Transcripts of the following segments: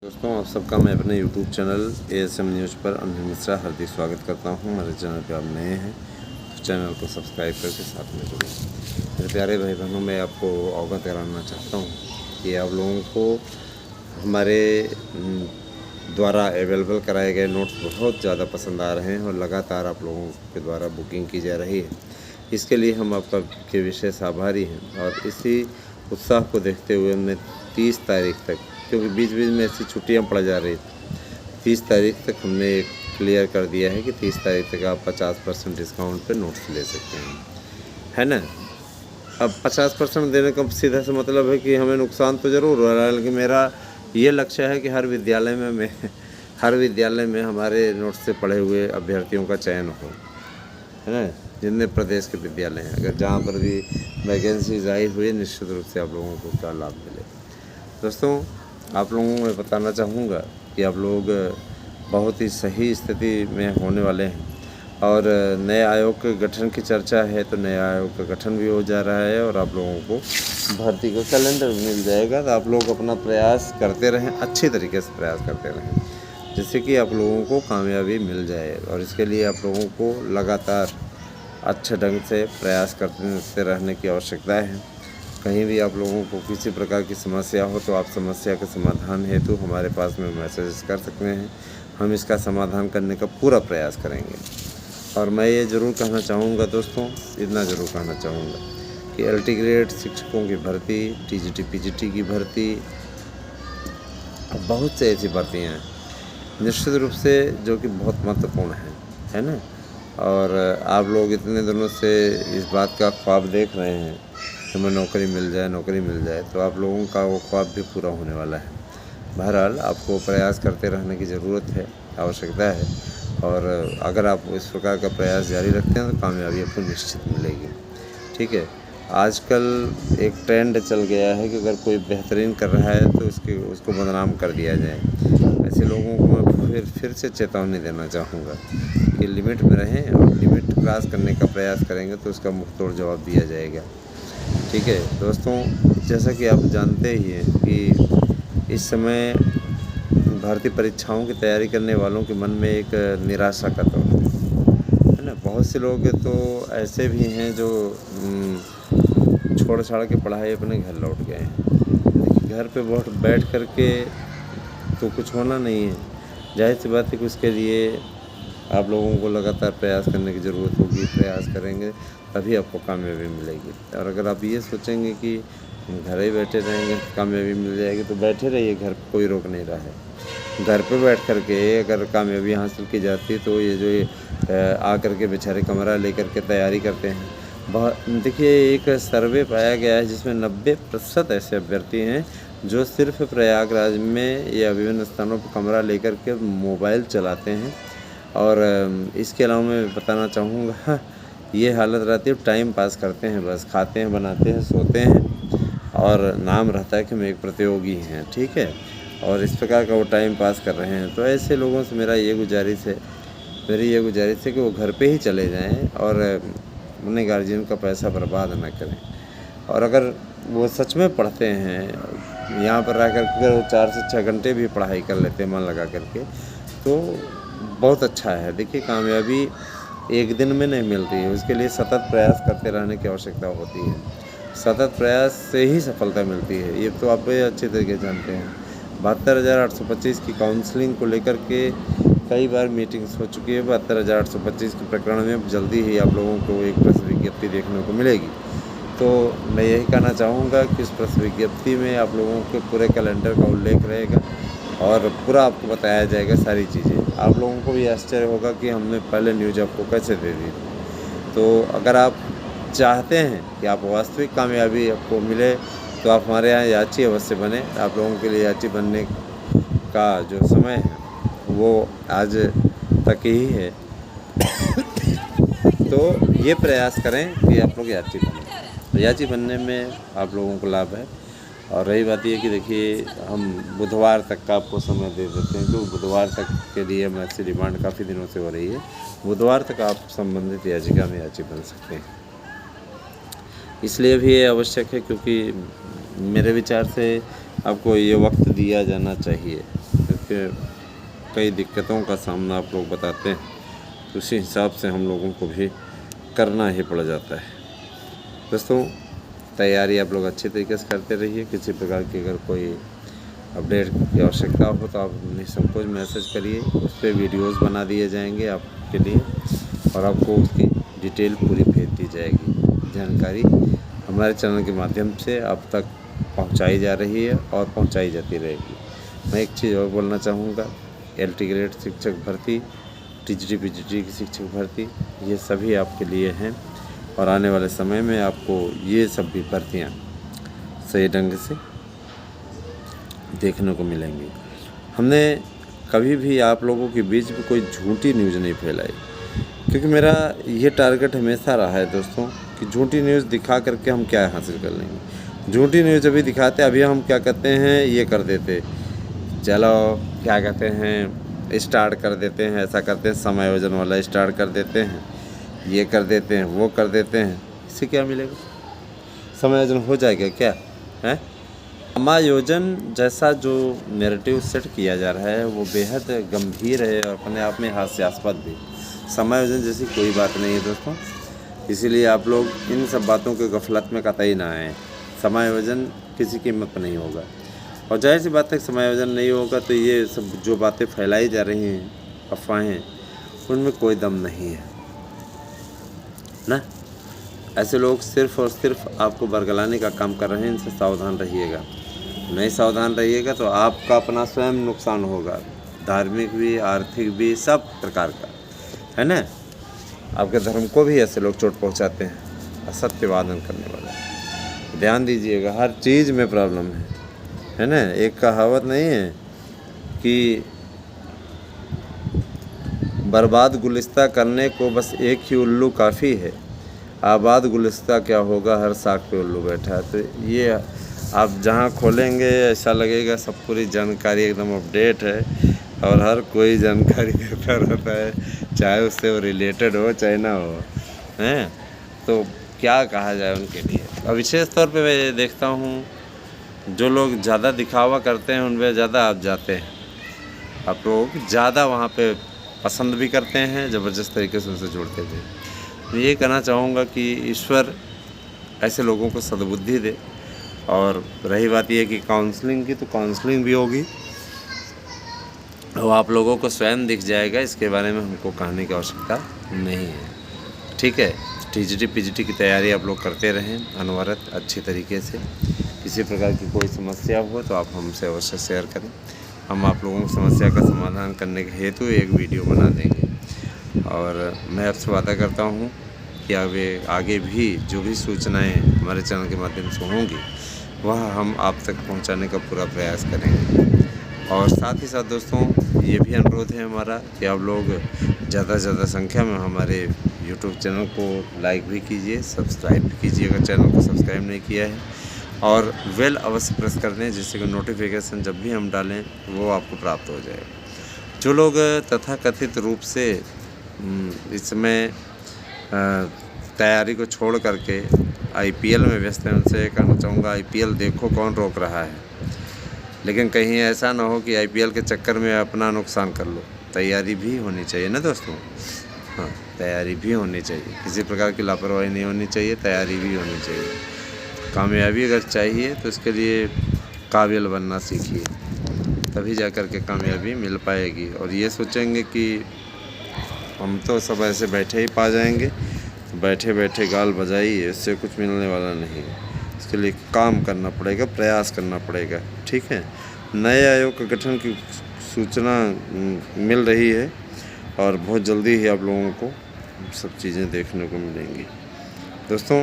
दोस्तों, आप सबका मैं अपने YouTube चैनल ASM न्यूज़ पर अनिल मिश्रा हार्दिक स्वागत करता हूं। हमारे चैनल पे आप नए हैं तो चैनल को सब्सक्राइब करके साथ में जुड़ें। मेरे प्यारे भाई बहनों, मैं आपको अवगत कराना चाहता हूं कि आप लोगों को हमारे द्वारा अवेलेबल कराए गए नोट्स बहुत ज़्यादा पसंद आ रहे हैं और लगातार आप लोगों के द्वारा बुकिंग की जा रही है। इसके लिए हम आपका के विशेष आभारी हैं और इसी उत्साह को देखते हुए हमने 30 तारीख तक, क्योंकि बीच बीच में ऐसी छुट्टियां पड़ जा रही थी, 30 तारीख तक हमने क्लियर कर दिया है कि 30 तारीख तक आप 50% डिस्काउंट पे नोट्स ले सकते हैं, है ना। अब 50% देने का सीधा सा मतलब है कि हमें नुकसान तो ज़रूर हो रहा है, लेकिन मेरा ये लक्ष्य है कि हर विद्यालय में हमारे नोट्स से पढ़े हुए अभ्यर्थियों का चयन हो, है ना। जितने प्रदेश के विद्यालय हैं, अगर जहाँ पर भी वैकेंसीज आई हुई, निश्चित रूप से आप लोगों को क्या लाभ मिले। दोस्तों, आप लोगों को मैं बताना चाहूँगा कि आप लोग बहुत ही सही स्थिति में होने वाले हैं और नए आयोग के गठन की चर्चा है, तो नए आयोग का गठन भी हो जा रहा है और आप लोगों को भर्ती का कैलेंडर मिल जाएगा। तो आप लोग अपना प्रयास करते रहें, अच्छी तरीके से प्रयास करते रहें, जिससे कि आप लोगों को कामयाबी मिल जाए। और इसके लिए आप लोगों को लगातार अच्छे ढंग से प्रयास करते रहने की आवश्यकता है। कहीं भी आप लोगों को किसी प्रकार की समस्या हो तो आप समस्या के समाधान हेतु हमारे पास में मैसेज कर सकते हैं। हम इसका समाधान करने का पूरा प्रयास करेंगे। और मैं ये ज़रूर कहना चाहूँगा दोस्तों, इतना ज़रूर कहना चाहूँगा कि LT ग्रेड शिक्षकों की भर्ती, TGT PGT की भर्ती, बहुत से ऐसी भर्तियाँ हैं निश्चित रूप से जो कि बहुत महत्वपूर्ण है ना। और आप लोग इतने दिनों से इस बात का ख्वाब देख रहे हैं कि हमें नौकरी मिल जाए, तो आप लोगों का वो ख्वाब भी पूरा होने वाला है। बहरहाल आपको प्रयास करते रहने की ज़रूरत है, आवश्यकता है, और अगर आप इस प्रकार का प्रयास जारी रखते हैं तो कामयाबी आपको निश्चित मिलेगी। ठीक है। आजकल एक ट्रेंड चल गया है कि अगर कोई बेहतरीन कर रहा है तो उसको बदनाम कर दिया जाए। ऐसे लोगों को मैं फिर से चेतावनी देना चाहूँगा कि लिमिट में रहें और लिमिट क्रॉस करने का प्रयास करेंगे तो उसका मुँहतोड़ जवाब दिया जाएगा। ठीक है दोस्तों, जैसा कि आप जानते ही हैं कि इस समय भर्ती परीक्षाओं की तैयारी करने वालों के मन में एक निराशा का दौर है ना। बहुत से लोग तो ऐसे भी हैं जो छोड़ छाड़ के पढ़ाई अपने घर लौट गए हैं। देखिए, घर पे बैठ कर के तो कुछ होना नहीं है। जाहिर सी बात है कि उसके लिए आप लोगों को लगातार प्रयास करने की ज़रूरत होगी। प्रयास करेंगे तभी आपको कामयाबी मिलेगी। और अगर आप ये सोचेंगे कि हम घर ही बैठे रहेंगे कामयाबी मिल जाएगी, तो बैठे रहिए, घर पे कोई रोक नहीं रहा है। घर पे बैठ कर के अगर कामयाबी हासिल की जाती है तो ये जो आकर के बेचारे कमरा लेकर के तैयारी करते हैं, देखिए एक सर्वे पाया गया है जिसमें 90% ऐसे अभ्यर्थी हैं जो सिर्फ प्रयागराज में या विभिन्न स्थानों पर कमरा लेकर के मोबाइल चलाते हैं। और इसके अलावा मैं बताना चाहूँगा, ये हालत रहती है, टाइम पास करते हैं, बस खाते हैं, बनाते हैं, सोते हैं और नाम रहता है कि हम एक प्रतियोगी हैं। ठीक है। और इस प्रकार का वो टाइम पास कर रहे हैं। तो ऐसे लोगों से मेरी ये गुजारिश है कि वो घर पे ही चले जाएं और अपने गार्जियन का पैसा बर्बाद ना करें। और अगर वो सच में पढ़ते हैं, यहाँ पर रह कर अगर वो 4 से 6 घंटे भी पढ़ाई कर लेते हैं मन लगा करके, तो बहुत अच्छा है। देखिए, कामयाबी एक दिन में नहीं मिलती है, उसके लिए सतत प्रयास करते रहने की आवश्यकता होती है। सतत प्रयास से ही सफलता मिलती है, ये तो आप अच्छे तरीके से जानते हैं। 72,825 की काउंसलिंग को लेकर के कई बार मीटिंग्स हो चुकी है। 72,825 के प्रकरण में जल्दी ही आप लोगों को एक प्रेस विज्ञप्ति देखने को मिलेगी। तो मैं यही कहना चाहूँगा कि इस प्रेस विज्ञप्ति में आप लोगों के पूरे कैलेंडर का उल्लेख रहेगा और पूरा आपको बताया जाएगा सारी चीज़ें। आप लोगों को भी आश्चर्य होगा कि हमने पहले न्यूज़ आपको कैसे दे दी। तो अगर आप चाहते हैं कि आप वास्तविक कामयाबी आपको मिले तो आप हमारे यहाँ याची अवश्य बने। आप लोगों के लिए याची बनने का जो समय है वो आज तक ही है। तो ये प्रयास करें कि आप लोग याची बने। तो याची बनने में आप लोगों को लाभ है। और रही बात ये कि देखिए, हम बुधवार तक का आपको समय दे देते हैं, क्योंकि बुधवार तक के लिए हमारी डिमांड काफ़ी दिनों से हो रही है। बुधवार तक आप संबंधित याचिका में याची बन सकते हैं। इसलिए भी ये आवश्यक है क्योंकि मेरे विचार से आपको ये वक्त दिया जाना चाहिए। के कई दिक्कतों का सामना आप लोग बताते हैं, तो उसी हिसाब से हम लोगों को भी करना ही पड़ जाता है। दोस्तों, तैयारी आप लोग अच्छे तरीके से करते रहिए। किसी प्रकार की अगर कोई अपडेट की आवश्यकता हो तो आप निसंकोच मैसेज करिए, उस पर वीडियोज़ बना दिए जाएंगे आपके लिए और आपको उसकी डिटेल पूरी भेज दी जाएगी। जानकारी हमारे चैनल के माध्यम से आप तक पहुंचाई जा रही है और पहुंचाई जाती रहेगी। मैं एक चीज़ और बोलना चाहूँगा, LT ग्रेड शिक्षक भर्ती, TGT PGT की शिक्षक भर्ती, ये सभी आपके लिए हैं और आने वाले समय में आपको ये सब भी भर्तियाँ सही ढंग से देखने को मिलेंगी। हमने कभी भी आप लोगों के बीच में कोई झूठी न्यूज़ नहीं फैलाई, क्योंकि मेरा ये टारगेट हमेशा रहा है दोस्तों कि झूठी न्यूज़ दिखा करके हम क्या हासिल कर लेंगे। झूठी न्यूज़ अभी दिखाते, अभी हम क्या करते हैं, ये कर देते, चलो क्या कहते हैं, स्टार्ट कर देते हैं, ऐसा करते हैं, समायोजन वाला स्टार्ट कर देते हैं, ये कर देते हैं, वो कर देते हैं। इससे क्या मिलेगा? समायोजन हो जाएगा क्या है? समायोजन जैसा जो नैरेटिव सेट किया जा रहा है वो बेहद गंभीर है और अपने आप में हास्यास्पद भी। समायोजन जैसी कोई बात नहीं है दोस्तों, इसीलिए आप लोग इन सब बातों के गफलत में कतई ना आएँ। समायोजन किसी कीमत पर नहीं होगा और जाहिर सी बात है समायोजन नहीं होगा तो ये सब जो बातें फैलाई जा रही हैं, अफवाहें, उनमें कोई दम नहीं है ना। ऐसे लोग सिर्फ़ और सिर्फ आपको बरगलाने का काम कर रहे हैं, इनसे सावधान रहिएगा। नहीं सावधान रहिएगा तो आपका अपना स्वयं नुकसान होगा, धार्मिक भी, आर्थिक भी, सब प्रकार का, है ना। आपके धर्म को भी ऐसे लोग चोट पहुंचाते हैं, असत्य वादन करने वाले। ध्यान दीजिएगा, हर चीज़ में प्रॉब्लम है ना। एक कहावत नहीं है कि बर्बाद गुलिस्ता करने को बस एक ही उल्लू काफ़ी है, आबाद गुलिस्ता क्या होगा, हर साग पे उल्लू बैठा है। तो ये आप जहाँ खोलेंगे ऐसा लगेगा सब पूरी जानकारी एकदम अपडेट है और हर कोई जानकारी देता रहता है, चाहे उससे वो रिलेटेड हो चाहे ना हो, हैं। तो क्या कहा जाए उनके लिए। और विशेष तौर पे मैं देखता हूँ जो लोग ज़्यादा दिखावा करते हैं उनमें ज़्यादा आप जाते हैं, आप लोग ज़्यादा वहाँ पे पसंद भी करते हैं, ज़बरदस्त तरीके से उनसे जुड़ते भी। मैं ये कहना चाहूँगा कि ईश्वर ऐसे लोगों को सद्बुद्धि दे। और रही बात ये कि काउंसलिंग की, तो काउंसलिंग भी होगी, वो आप लोगों को स्वयं दिख जाएगा, इसके बारे में हमको कहने की आवश्यकता नहीं है। ठीक है, TGT PGT की तैयारी आप लोग करते रहें अनवरत अच्छी तरीके से। किसी प्रकार की कोई समस्या हो तो आप हमसे अवश्य शेयर करें, हम आप लोगों की समस्या का समाधान करने के हेतु एक वीडियो बना देंगे। और मैं आपसे वादा करता हूँ कि आगे भी जो भी सूचनाएँ हमारे चैनल के माध्यम से होंगी वह हम आप तक पहुँचाने का पूरा प्रयास करेंगे। और साथ ही साथ दोस्तों, ये भी अनुरोध है हमारा कि आप लोग ज़्यादा से ज़्यादा संख्या में हमारे यूट्यूब चैनल को लाइक भी कीजिए, सब्सक्राइब भी कीजिए अगर चैनल को सब्सक्राइब नहीं किया है, और बेल अवश्य प्रेस कर दें जिससे कि नोटिफिकेशन जब भी हम डालें वो आपको प्राप्त हो जाए। जो लोग तथाकथित रूप से इस समय तैयारी को छोड़ करके IPL में व्यस्त हैं, उनसे कहना चाहूँगा IPL देखो, कौन रोक रहा है। लेकिन कहीं ऐसा ना हो कि IPL के चक्कर में अपना नुकसान कर लो। तैयारी भी होनी चाहिए ना दोस्तों, हाँ, तैयारी भी होनी चाहिए, किसी प्रकार की लापरवाही नहीं होनी चाहिए, तैयारी भी होनी चाहिए। कामयाबी अगर चाहिए तो इसके लिए काबिल बनना सीखिए, तभी जा कर के कामयाबी मिल पाएगी। और ये सोचेंगे कि हम तो सब ऐसे बैठे ही पा जाएंगे, बैठे बैठे गाल बजाइए, इससे कुछ मिलने वाला नहीं है। इसके लिए काम करना पड़ेगा, प्रयास करना पड़ेगा। ठीक है, नए आयोग के गठन की सूचना मिल रही है और बहुत जल्दी ही आप लोगों को सब चीज़ें देखने को मिलेंगी। दोस्तों,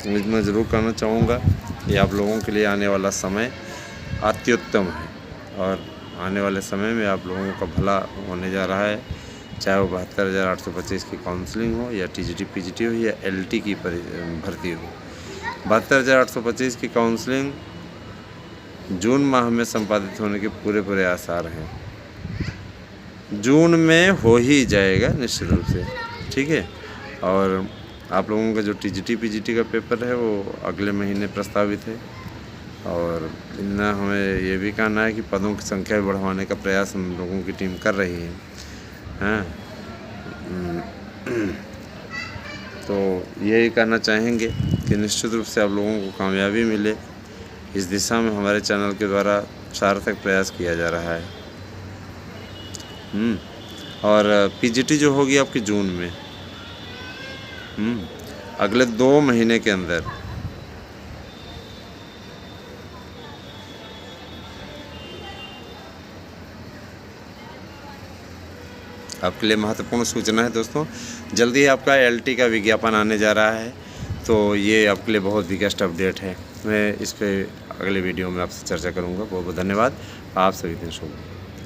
मैं ज़रूर कहना चाहूँगा कि आप लोगों के लिए आने वाला समय अत्युत्तम है और आने वाले समय में आप लोगों का भला होने जा रहा है। चाहे वो 72,825 की काउंसलिंग हो या TGT PGT हो या LT की भर्ती हो। 72,825 की काउंसलिंग जून माह में संपादित होने के पूरे आसार हैं। जून में हो ही जाएगा निश्चित रूप से। ठीक है, और आप लोगों का जो TGT PGT का पेपर है वो अगले महीने प्रस्तावित है और इतना हमें ये भी कहना है कि पदों की संख्या बढ़वाने का प्रयास हम लोगों की टीम कर रही है। हाँ, तो यही कहना चाहेंगे कि निश्चित रूप से आप लोगों को कामयाबी मिले, इस दिशा में हमारे चैनल के द्वारा सार्थक प्रयास किया जा रहा है। और पीजीटी जो होगी आपकी जून में, अगले 2 महीने के अंदर। आपके लिए महत्वपूर्ण सूचना है दोस्तों, जल्दी ही आपका एलटी का विज्ञापन आने जा रहा है, तो ये आपके लिए बहुत बिगेस्ट अपडेट है। मैं इस पे अगले वीडियो में आपसे चर्चा करूँगा। बहुत बहुत धन्यवाद। आप सभी दिन शुभ।